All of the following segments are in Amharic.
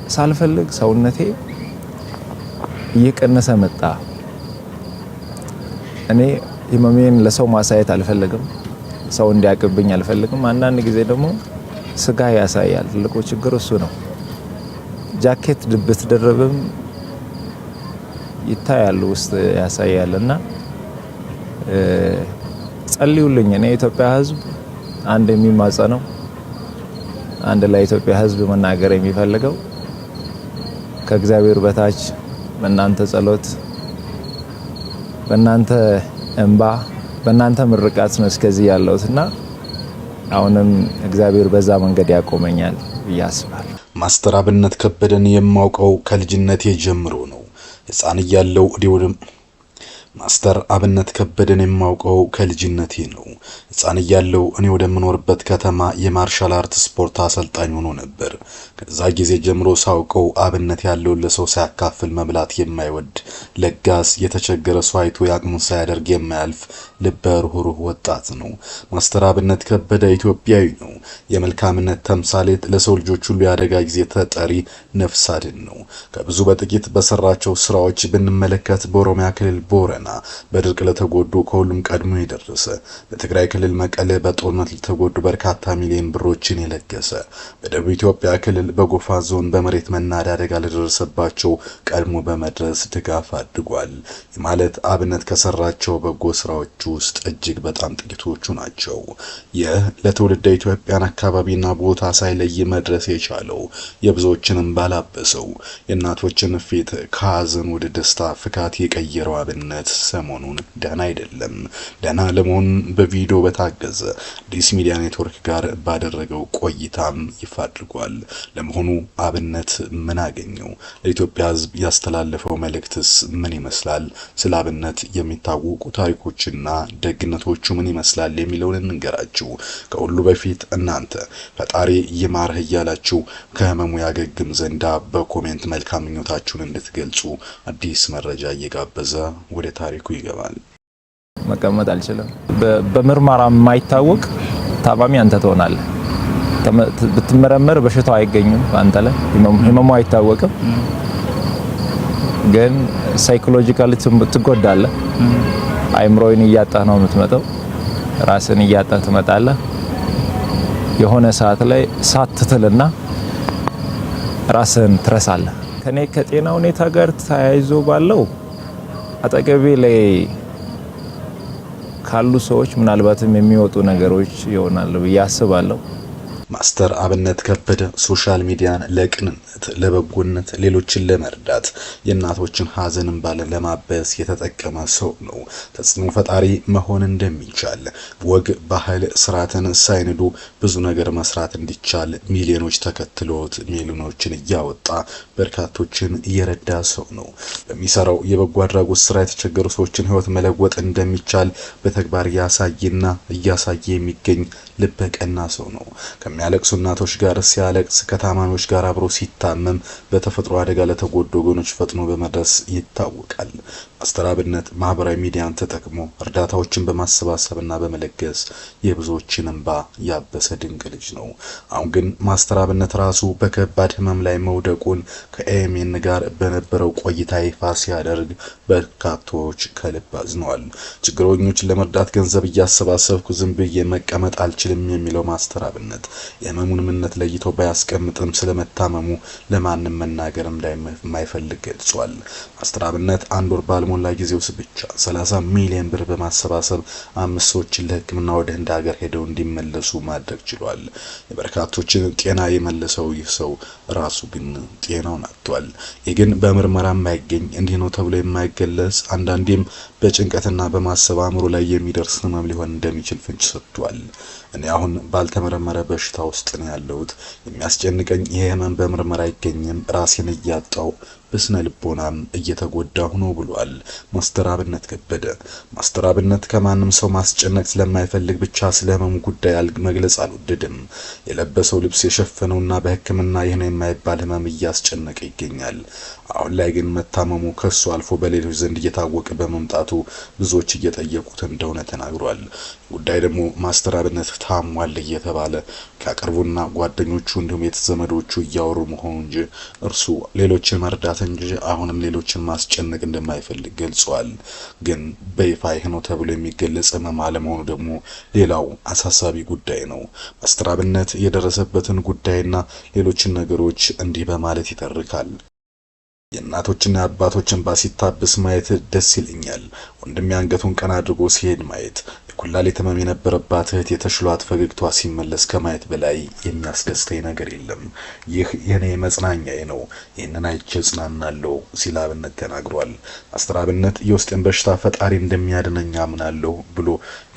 ሳልፈልግ ሰውነቴ እየቀነሰ መጣ። እኔ ህመሜን ለሰው ማሳየት አልፈልግም፣ ሰው እንዲያቅብኝ አልፈልግም። አንዳንድ ጊዜ ደግሞ ስጋ ያሳያል። ትልቁ ችግር እሱ ነው። ጃኬት ብትደረብም ይታያል፣ ውስጥ ያሳያልና ጸልዩልኝ። እኔ የኢትዮጵያ ህዝብ አንድ የሚማጸነው አንድ ለኢትዮጵያ ህዝብ መናገር የሚፈልገው ከእግዚአብሔር በታች በእናንተ ጸሎት፣ በእናንተ እንባ፣ በእናንተ ምርቃት ነው እስከዚህ ያለሁትና አሁንም እግዚአብሔር በዛ መንገድ ያቆመኛል ብዬ አስባለሁ። ማስተር አብነት ከበደን የማውቀው ከልጅነቴ ጀምሮ ነው። ህፃን እያለሁ ማስተር አብነት ከበደን የማውቀው ከልጅነቴ ነው። ህፃን እያለሁ እኔ ወደምኖርበት ከተማ የማርሻል አርት ስፖርት አሰልጣኝ ሆኖ ነበር። ከዛ ጊዜ ጀምሮ ሳውቀው አብነት ያለው ለሰው ሳያካፍል መብላት የማይወድ ለጋስ፣ የተቸገረ ሰው አይቶ ያቅሙን ሳያደርግ የማያልፍ ልበ ርኅሩህ ወጣት ነው። ማስተር አብነት ከበደ ኢትዮጵያዊ ነው። የመልካምነት ተምሳሌት፣ ለሰው ልጆች ሁሉ ያደጋ ጊዜ ተጠሪ፣ ነፍስ አድን ነው። ከብዙ በጥቂት በሰራቸው ስራዎች ብንመለከት በኦሮሚያ ክልል ቦረና በድርቅ ለተጎዱ ከሁሉም ቀድሞ የደረሰ፣ በትግራይ ክልል መቀሌ በጦርነት ለተጎዱ በርካታ ሚሊዮን ብሮችን የለገሰ፣ በደቡብ ኢትዮጵያ ክልል በጎፋ ዞን በመሬት መናድ አደጋ ለደረሰባቸው ቀድሞ በመድረስ ድጋፍ አድርጓል። ማለት አብነት ከሰራቸው በጎ ስራዎች ውስጥ እጅግ በጣም ጥቂቶቹ ናቸው። ይህ ለትውልደ ኢትዮጵያን አካባቢና ቦታ ሳይለይ መድረስ የቻለው የብዙዎችንም ባላበሰው የእናቶችን ፊት ከሀዘን ወደ ደስታ ፍካት የቀየረው አብነት ሰሞኑን ደህና አይደለም። ደህና ለመሆን በቪዲዮ በታገዘ አዲስ ሚዲያ ኔትወርክ ጋር ባደረገው ቆይታም ይፋ አድርጓል። ለመሆኑ አብነት ምን አገኘው? ለኢትዮጵያ ሕዝብ ያስተላለፈው መልእክትስ ምን ይመስላል? ስለ አብነት የሚታወቁ ታሪኮችና ደግነቶቹ ምን ይመስላል የሚለውን እንንገራችሁ። ከሁሉ በፊት እናንተ ፈጣሪ ይማርህ እያላችሁ ከህመሙ ያገግም ዘንዳ በኮሜንት መልካም ምኞታችሁን እንድትገልጹ አዲስ መረጃ እየጋበዘ ወደ ታሪኩ ይገባል። መቀመጥ አልችልም። በምርመራ የማይታወቅ ታማሚ አንተ ትሆናለህ። ብትመረመር በሽታው አይገኝም አንተ ላይ፣ ህመሙ አይታወቅም፣ ግን ሳይኮሎጂካሊ ትጎዳለህ። አይምሮን እያጣህ ነው የምትመጣው፣ ራስን እያጣህ ትመጣለህ። የሆነ ሰዓት ላይ ሳትትልና ራስን ትረሳለህ። ከኔ ከጤና ሁኔታ ጋር ተያይዞ ባለው አጠገቤ ላይ ካሉ ሰዎች ምናልባትም የሚወጡ ነገሮች ይሆናሉ ብዬ አስባለሁ። ማስተር አብነት ከበደ ሶሻል ሚዲያን ለቅንነት፣ ለበጎነት፣ ሌሎችን ለመርዳት የእናቶችን ሀዘንን ባለ ለማበስ የተጠቀመ ሰው ነው። ተጽዕኖ ፈጣሪ መሆን እንደሚቻል፣ ወግ ባህል ስርዓትን ሳይንዱ ብዙ ነገር መስራት እንዲቻል ሚሊዮኖች ተከትሎት ሚሊዮኖችን እያወጣ በርካቶችን እየረዳ ሰው ነው። በሚሰራው የበጎ አድራጎት ስራ የተቸገሩ ሰዎችን ህይወት መለወጥ እንደሚቻል በተግባር ያሳየና እያሳየ የሚገኝ ልበቀና ሰው ነው። ከሚያለቅሱ እናቶች ጋር ሲያለቅስ፣ ከታማሚዎች ጋር አብሮ ሲታመም፣ በተፈጥሮ አደጋ ለተጎዱ ወገኖች ፈጥኖ በመድረስ ይታወቃል። ማስተር አብነት ማህበራዊ ሚዲያን ተጠቅሞ እርዳታዎችን በማሰባሰብና በመለገስ የብዙዎችን እንባ ያበሰ ድንቅ ልጅ ነው። አሁን ግን ማስተር አብነት ራሱ በከባድ ህመም ላይ መውደቁን ከኤኤምኤን ጋር በነበረው ቆይታ ይፋ ሲያደርግ በርካቶች ከልብ አዝነዋል። ችግረኞችን ለመርዳት ገንዘብ እያሰባሰብኩ ዝም ብዬ መቀመጥ አልችልም የሚለው ማስተር አብነት የህመሙን ምንነት ለይቶ ባያስቀምጥም ስለመታመሙ ለማንም መናገር እንደማይፈልግ ገልጿል። ማስተር አብነት አንድ ወር ባልሞላ ጊዜ ውስጥ ብቻ 30 ሚሊዮን ብር በማሰባሰብ 5 ሰዎችን ለህክምና ወደ ህንድ ሀገር ሄደው እንዲመለሱ ማድረግ ችሏል። የበርካቶችን ጤና የመለሰው ይህ ሰው ራሱ ግን ጤናውን አጥቷል። ይህ ግን በምርመራ የማይገኝ እንዲህ ነው ተብሎ የማይገለጽ አንዳንዴም በጭንቀትና በማሰብ አእምሮ ላይ የሚደርስ ህመም ሊሆን እንደሚችል ፍንጭ ሰጥቷል። እኔ አሁን ባልተመረመረ በሽታ ውስጥ ነው ያለሁት። የሚያስጨንቀኝ ይህ ህመም በምርመራ አይገኝም፣ ራሴን እያጣው በስነ ልቦናም እየተጎዳሁ ነው ብሏል ማስተር አብነት ከበደ። ማስተር አብነት ከማንም ሰው ማስጨነቅ ስለማይፈልግ ብቻ ስለ ህመሙ ጉዳይ መግለጽ አልወደድም። የለበሰው ልብስ የሸፈነውና በሕክምና ይህን የማይባል ህመም እያስጨነቀ ይገኛል። አሁን ላይ ግን መታመሙ ከሱ አልፎ በሌሎች ዘንድ እየታወቀ በመምጣቱ ብዙዎች እየጠየቁት እንደሆነ ተናግሯል። ጉዳይ ደግሞ ማስተር አብነት ታሟል እየተባለ ከቅርቡና ጓደኞቹ እንዲሁም የተዘመዶቹ እያወሩ መሆኑ እንጂ እርሱ ሌሎችን መርዳት እንጂ አሁንም ሌሎችን ማስጨነቅ እንደማይፈልግ ገልጿል። ግን በይፋ ይህ ነው ተብሎ የሚገለጽ ህመም አለመሆኑ ደግሞ ሌላው አሳሳቢ ጉዳይ ነው። ማስተር አብነት የደረሰበትን ጉዳይና ሌሎችን ነገሮች እንዲህ በማለት ይተርካል። የእናቶችና የአባቶች እንባ ሲታበስ ማየት ደስ ይለኛል። ወንድሜ አንገቱን ቀና አድርጎ ሲሄድ ማየት፣ የኩላሊት ህመም የነበረባት እህት የተሽሏት ፈገግቷ ሲመለስ ከማየት በላይ የሚያስደስተኝ ነገር የለም። ይህ የኔ መጽናኛዬ ነው። ይህንን አይቼ እጽናናለሁ ሲል አብነት ተናግሯል። ማስተር አብነት የውስጤን በሽታ ፈጣሪ እንደሚያድነኝ አምናለሁ ብሎ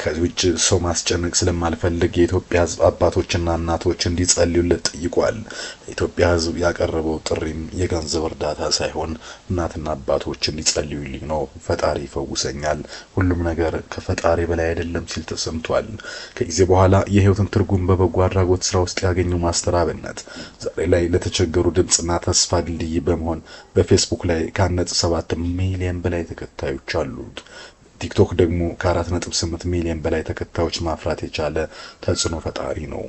ከዚህ ውጭ ሰው ማስጨነቅ ስለማልፈልግ የኢትዮጵያ ህዝብ አባቶችና እናቶች እንዲጸልዩለት ጠይቋል። የኢትዮጵያ ህዝብ ያቀረበው ጥሪም የገንዘብ እርዳታ ሳይሆን እናትና አባቶች እንዲጸልዩልኝ ነው። ፈጣሪ ይፈውሰኛል፣ ሁሉም ነገር ከፈጣሪ በላይ አይደለም ሲል ተሰምቷል። ከጊዜ በኋላ የህይወትን ትርጉም በበጎ አድራጎት ስራ ውስጥ ያገኘው ማስተር አብነት ዛሬ ላይ ለተቸገሩ ድምጽና ተስፋ ድልድይ በመሆን በፌስቡክ ላይ ከ1.7 ሚሊዮን በላይ ተከታዮች አሉት። ቲክቶክ ደግሞ ከ4.8 ሚሊዮን በላይ ተከታዮች ማፍራት የቻለ ተጽዕኖ ፈጣሪ ነው።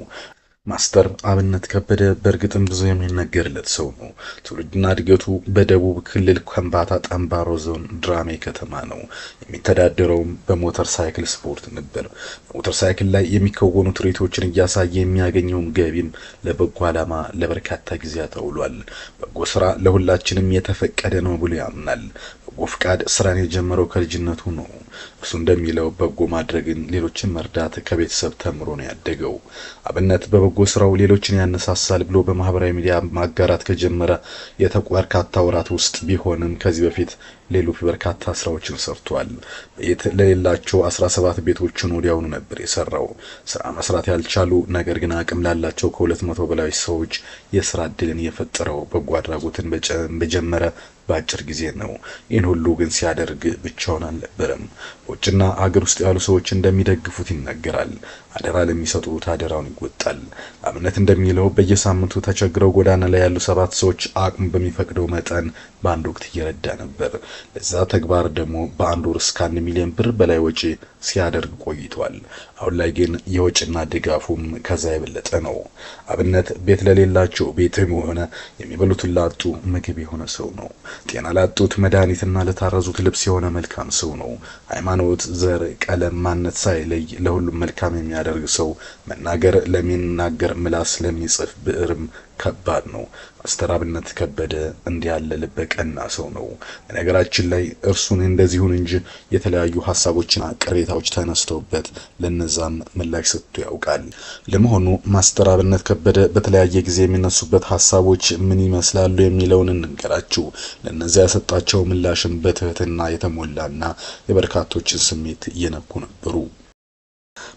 ማስተር አብነት ከበደ በእርግጥም ብዙ የሚነገርለት ሰው ነው። ትውልድና እድገቱ በደቡብ ክልል ከምባታ ጠምባሮ ዞን ድራሜ ከተማ ነው። የሚተዳደረውም በሞተር ሳይክል ስፖርት ነበር። በሞተር ሳይክል ላይ የሚከወኑ ትርኢቶችን እያሳየ የሚያገኘውን ገቢም ለበጎ ዓላማ ለበርካታ ጊዜያት አውሏል። በጎ ስራ ለሁላችንም የተፈቀደ ነው ብሎ ያምናል። በጎ ፍቃድ ስራን የጀመረው ከልጅነቱ ነው። እርሱ እንደሚለው በጎ ማድረግን፣ ሌሎችን መርዳት ከቤተሰብ ተምሮ ነው ያደገው። አብነት በበጎ ስራው ሌሎችን ያነሳሳል ብሎ በማህበራዊ ሚዲያ ማጋራት ከጀመረ በርካታ ወራት ውስጥ ቢሆንም ከዚህ በፊት ሌሎች በርካታ ስራዎችን ሰርቷል። ለሌላቸው 17 ቤቶችን ወዲያውኑ ነበር የሰራው። ስራ መስራት ያልቻሉ ነገር ግን አቅም ላላቸው ከ200 በላይ ሰዎች የስራ እድልን የፈጠረው በጎ አድራጎትን በጀመረ በአጭር ጊዜ ነው። ይህን ሁሉ ግን ሲያደርግ ብቻውን አልነበረም። በውጭና አገር ውስጥ ያሉ ሰዎች እንደሚደግፉት ይነገራል። አደራ ለሚሰጡት አደራውን ይወጣል። አብነት እንደሚለው በየሳምንቱ ተቸግረው ጎዳና ላይ ያሉ 7 ሰዎች አቅሙ በሚፈቅደው መጠን በአንድ ወቅት እየረዳ ነበር። ለዛ ተግባር ደግሞ በአንድ ወር እስከ 1 ሚሊዮን ብር በላይ ወጪ ሲያደርግ ቆይቷል። አሁን ላይ ግን የወጪና ድጋፉም ከዛ የበለጠ ነው። አብነት ቤት ለሌላቸው ቤትም ሆነ የሚበሉትን ላጡ ምግብ የሆነ ሰው ነው። ጤና ላጡት መድኃኒትና ለታረዙት ልብስ የሆነ መልካም ሰው ነው። ሃይማኖት፣ ዘር፣ ቀለም፣ ማንነት ሳይለይ ለሁሉም መልካም የሚያደርግ ሰው መናገር ለሚናገር ምላስ ለሚጽፍ ብዕርም ከባድ ነው። ማስተር አብነት ከበደ እንዲህ ያለ ልበ ቀና ሰው ነው። በነገራችን ላይ እርሱን እንደዚሁን እንጂ የተለያዩ ሐሳቦችና ቅሬታዎች ተነስተውበት ለነዛም ምላሽ ሰጥቶ ያውቃል። ለመሆኑ ማስተር አብነት ከበደ በተለያየ ጊዜ የሚነሱበት ሐሳቦች ምን ይመስላሉ የሚለውን እንንገራችሁ። ለነዚያ ያሰጣቸው ምላሽም በትህትና የተሞላና የበርካቶችን ስሜት እየነኩ ነበሩ።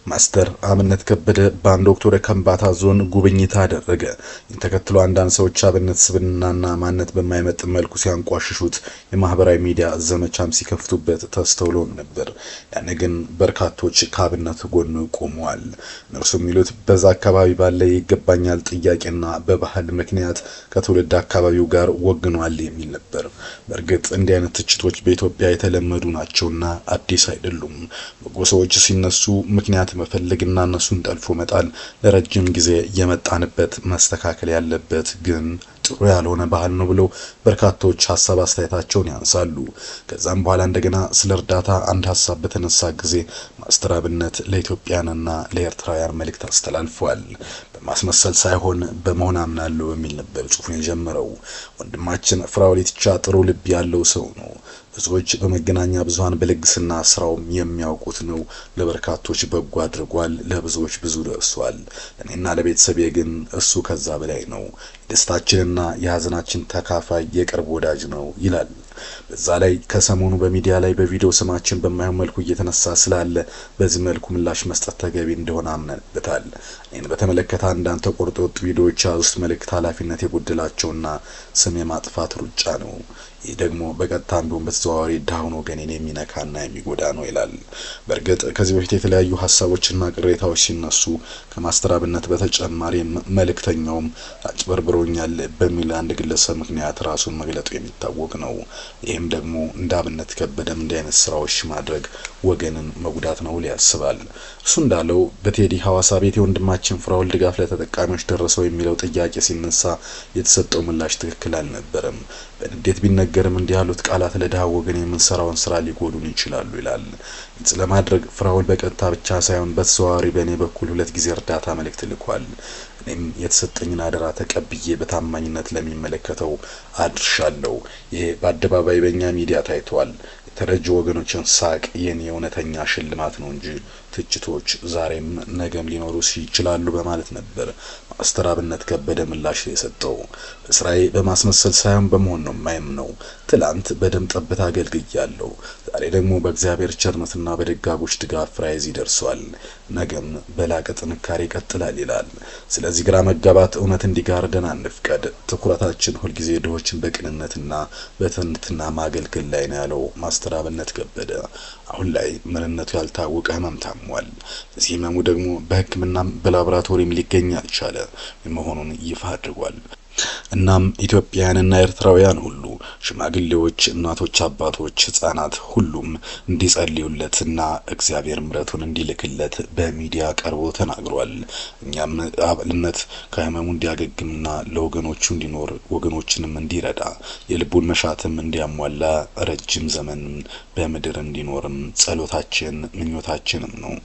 ማስተር አብነት ከበደ በአንድ ወቅት ወደ ከምባታ ዞን ጉብኝት አደረገ። ይህን ተከትሎ አንዳንድ ሰዎች አብነት ስብዕናና ማንነት በማይመጥን መልኩ ሲያንቋሽሹት የማህበራዊ ሚዲያ ዘመቻም ሲከፍቱበት ተስተውሎም ነበር። ያኔ ግን በርካቶች ከአብነት ጎን ቆመዋል። እነርሱ የሚሉት በዛ አካባቢ ባለ ይገባኛል ጥያቄና በባህል ምክንያት ከትውልድ አካባቢው ጋር ወግኗል የሚል ነበር። በእርግጥ እንዲህ አይነት ትችቶች በኢትዮጵያ የተለመዱ ናቸውና አዲስ አይደሉም። በጎ ሰዎች ሲነሱ ምክንያት መፈለግና እነሱን ጠልፎ መጣል ለረጅም ጊዜ የመጣንበት መስተካከል ያለበት ግን ጥሩ ያልሆነ ባህል ነው ብለው በርካቶች ሐሳብ አስተያየታቸውን ያንሳሉ። ከዛም በኋላ እንደገና ስለ እርዳታ አንድ ሐሳብ በተነሳ ጊዜ ማስተር አብነት ለኢትዮጵያንና ለኤርትራውያን መልእክት አስተላልፏል። በማስመሰል ሳይሆን በመሆን አምናለሁ በሚል ነበር ጽሑፉን የጀመረው። ወንድማችን ፍራኦል ኢቲቻ ጥሩ ልብ ያለው ሰው ነው። ብዙዎች በመገናኛ ብዙሃን በልግስና ስራውም የሚያውቁት ነው። ለበርካቶች በጎ አድርጓል፣ ለብዙዎች ብዙ ደርሷል። ለኔና ለቤተሰቤ ግን እሱ ከዛ በላይ ነው። ደስታችንና የሀዘናችን ተካፋይ የቅርብ ወዳጅ ነው ይላል። በዛ ላይ ከሰሞኑ በሚዲያ ላይ በቪዲዮ ስማችን በማይሆን መልኩ እየተነሳ ስላለ በዚህ መልኩ ምላሽ መስጠት ተገቢ እንደሆነ አምነንበታል። እኔን በተመለከተ አንዳንድ ተቆርጦ የወጡ ቪዲዮዎች ውስጥ መልእክት ኃላፊነት የጎደላቸውና ስም የማጥፋት ሩጫ ነው። ይህ ደግሞ በቀጥታም ቢሆን በተዘዋዋሪ ድሃውን ወገኔን የሚነካና የሚጎዳ ነው ይላል። በእርግጥ ከዚህ በፊት የተለያዩ ሀሳቦችና ቅሬታዎች ሲነሱ ከማስተር አብነት በተጨማሪ መልእክተኛውም አጭበርብሮኛል በሚል አንድ ግለሰብ ምክንያት ራሱን መግለጡ የሚታወቅ ነው። ይህም ደግሞ እንደ አብነት ከበደም እንዲህ አይነት ስራዎች ማድረግ ወገንን መጉዳት ነው ያስባል። እሱ እንዳለው በቴዲ ሐዋሳ ቤት የወንድማችን ፍራኦል ድጋፍ ለተጠቃሚዎች ደረሰው የሚለው ጥያቄ ሲነሳ የተሰጠው ምላሽ ትክክል አልነበረም። በንዴት ቢነገርም እንዲህ ያሉት ቃላት ለድሃ ወገን የምንሰራውን ስራ ሊጎዱን ይችላሉ ይላል። ግልጽ ለማድረግ ፍራኦል በቀጥታ ብቻ ሳይሆን በተዘዋዋሪ በእኔ በኩል 2 ጊዜ እርዳታ መልእክት ልኳል። እኔም የተሰጠኝን አደራ ተቀብዬ በታማኝነት ለሚመለከተው አድርሻለሁ። ይሄ በአደባባይ በእኛ ሚዲያ ታይቷል። የተረጁ ወገኖችን ሳቅ የኔ እውነተኛ ሽልማት ነው እንጂ ትችቶች ዛሬም ነገም ሊኖሩ ይችላሉ በማለት ነበር ማስተር አብነት ከበደ ምላሽ የሰጠው። በስራዬ በማስመሰል ሳይሆን በመሆን ነው የማየምነው። ትላንት በደም ጠብታ አገልግያለሁ። ዛሬ ደግሞ በእግዚአብሔር ቸርነትና በደጋጎች ድጋፍ ፍሬ እዚህ ደርሷል። ነገም በላቀ ጥንካሬ ይቀጥላል ይላል። ስለዚህ ግራ መጋባት እውነት እንዲጋርደን አንፍቀድ። ትኩረታችን ሁልጊዜ ድሆችን በቅንነትና በትህትና ማገልገል ላይ ነው ያለው ማስተር አብነት ከበደ አሁን ላይ ምንነቱ ያልታወቀ ህመም ታሟል። እዚህ ህመሙ ደግሞ በሕክምና በላቦራቶሪም ሊገኝ አልቻለ መሆኑን ይፋ አድርጓል። እናም ኢትዮጵያውያንና ኤርትራውያን ሁሉ ሽማግሌዎች፣ እናቶች፣ አባቶች፣ ህጻናት ሁሉም እንዲጸልዩለትና እግዚአብሔር ምሕረቱን እንዲልክለት በሚዲያ ቀርቦ ተናግሯል። እኛም አብነት ከህመሙ እንዲያገግምና ለወገኖቹ እንዲኖር ወገኖችንም እንዲረዳ የልቡን መሻትም እንዲያሟላ ረጅም ዘመን በምድር እንዲኖርም ጸሎታችን ምኞታችንም ነው።